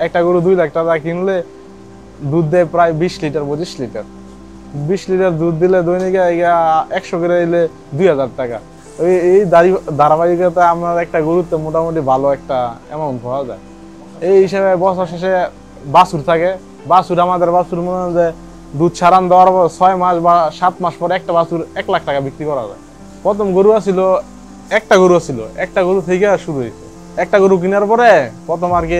একটা গরু 2 লাখ টাকা কিনলে দুধ দেয় প্রায় 20 লিটার 25 লিটার। 20 লিটার দুধ দিলে দৈনিক 100 করে দিলে 2000 টাকা। এই ধারাবাহিকতা আপনার একটা গরুতে মোটামুটি ভালো একটা অ্যামাউন্ট পাওয়া যায়। এই হিসেবে বছর শেষে বাছুর থাকে। বাছুর আমাদের বাছুর মনে হয় যে দুধ ছাড়ান দেওয়ার পর 6 মাস বা 7 মাস পরে একটা বাছুর 1 লাখ টাকা বিক্রি করা যায়। প্রথম গরু ছিল একটা গরু থেকে শুরু হয়েছে। একটা গরু কেনার পরে প্রথম আর কি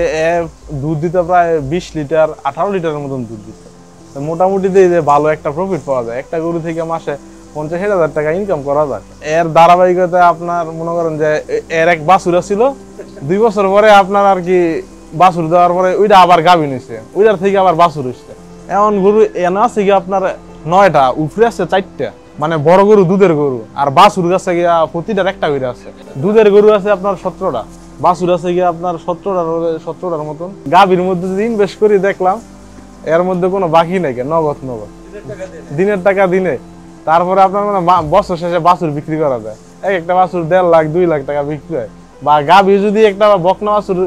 দুধ দিতে প্রায় 20 লিটার 18 লিটারের মতন দুধ দিত। মোটামুটি যে ভালো একটা প্রফিট পাওয়া যায়। একটা গরু থেকে মাসে 50,000 টাকা ইনকাম করা যায়। এর ধারাবাহিকতা আপনার মনে করেন যে এর এক বাছুর ছিল, 2 বছর পরে আপনার আর কি বাছুর দেওয়ার পরে ওইটা আবার গাভিন হয়েছে, ওইটার থেকে আবার বাছুর হয়েছে। এমন গরু এনে আছে কি আপনার 9টা, উপরে আছে 4টা, মানে বড় গরু দুধের গরু। আর বাছুর কাছে গিয়া প্রতিটার একটা করে আছে। দুধের গরু আছে আপনার 17টা, বাছুর আছে গিয়া আপনার 17টার মতন। গাভীর মধ্যে যদি ইনভেস্ট করি দেখলাম এর মধ্যে কোনো বাকি নেই, নগদ দিনের টাকা দিনে। তারপরে আপনার মানে বছর শেষে বাছুর বিক্রি করা যায়। একটা বাছুর 1.5 লাখ 2 লাখ টাকা বিক্রি হয়। বা গাভী যদি একটা বকনা বাছুর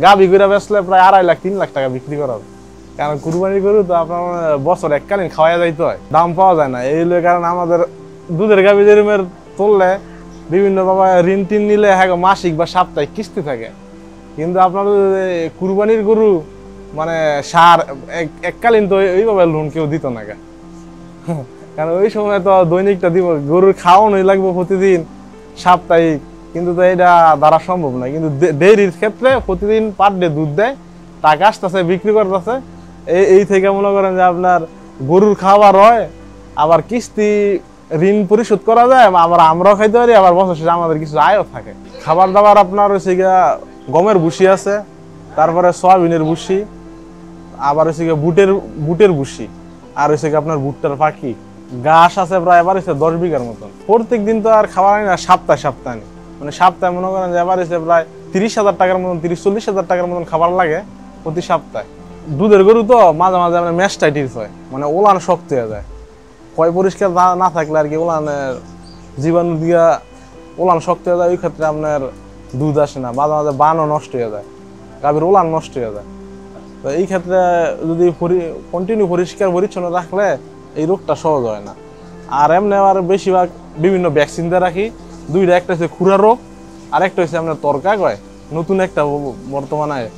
গাভী করে বেচলে প্রায় 2.5 লাখ 3 লাখ টাকা বিক্রি করা যায়। কারণ কুরবানি গরু তো আপনার বছর এককালীন খাওয়া যাইতে হয়, দাম পাওয়া যায় না। এই কারণে আমাদের দুধের গাভী জেরুমের তুললে বিভিন্ন বাবা ঋণ টিন নিলে হ্যাঁ মাসিক বা সাপ্তাহিক কিস্তি থাকে। কিন্তু আপনার কুরবানির গরু মানে সার এককালীন তো এইভাবে লোন কেউ দিত না। কারণ ওই সময় তো দৈনিকটা দিব, গরুর খাওয়ানোই লাগবে প্রতিদিন সাপ্তাহিক, কিন্তু তো এটা দ্বারা সম্ভব না। কিন্তু ডেইরির ক্ষেত্রে প্রতিদিন পার ডে দুধ দেয়, টাকা আসতেছে, বিক্রি করতেছে। এই থেকে মনে করেন যে আপনার গরুর খাবার হয়, আবার কিস্তি ঋণ পরিশোধ করা যায়, আবার আমরাও খাইতে পারি, আবার বছর শেষে আমাদের কিছু আয়ও থাকে। খাবার দাবার আপনার হচ্ছে গিয়া গমের ভুসি আছে, তারপরে সয়াবিনের ভুসি, আবার হচ্ছে গিয়ে বুটের ভুসি, আর হচ্ছে গিয়ে আপনার ভুট্টার পাখি। ঘাস আছে প্রায় এবার হচ্ছে 10 বিঘার মতন। প্রত্যেক দিন তো আর খাবার আনি না, সপ্তাহে মানে সপ্তাহে মনে করেন যে এবার হচ্ছে প্রায় 30,000 টাকার মতন 30-40,000 টাকার মতন খাবার লাগে প্রতি সপ্তাহে। দুধের গরু তো মাঝে মাঝে আপনার ম্যাস্টাইটিস হয়, মানে ওলান শক্ত হয়ে যায়। কয় পরিষ্কার না থাকলে আর কি ওলানের জীবাণু দিয়া ওলান শক্ত হয়ে যায়। ওই ক্ষেত্রে আপনার দুধ আসে না, মাঝে মাঝে বানও নষ্ট হয়ে যায়, গাভীর ওলান নষ্ট হয়ে যায়। তো এই ক্ষেত্রে যদি কন্টিনিউ পরিষ্কার পরিচ্ছন্ন রাখলে এই রোগটা সহজ হয় না। আর এমনি আবার বেশিরভাগ বিভিন্ন ভ্যাকসিন দিয়ে রাখি। দুইটা, একটা হচ্ছে খুরা রোগ আর একটা হচ্ছে আপনার তরকা কয়, নতুন একটা বর্তমানে।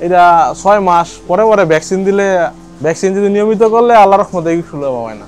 এটা 6 মাস পরে ভ্যাকসিন দিলে, ভ্যাকসিন যদি নিয়মিত করলে আল্লাহর রহমতে এই সুলভ হয় না।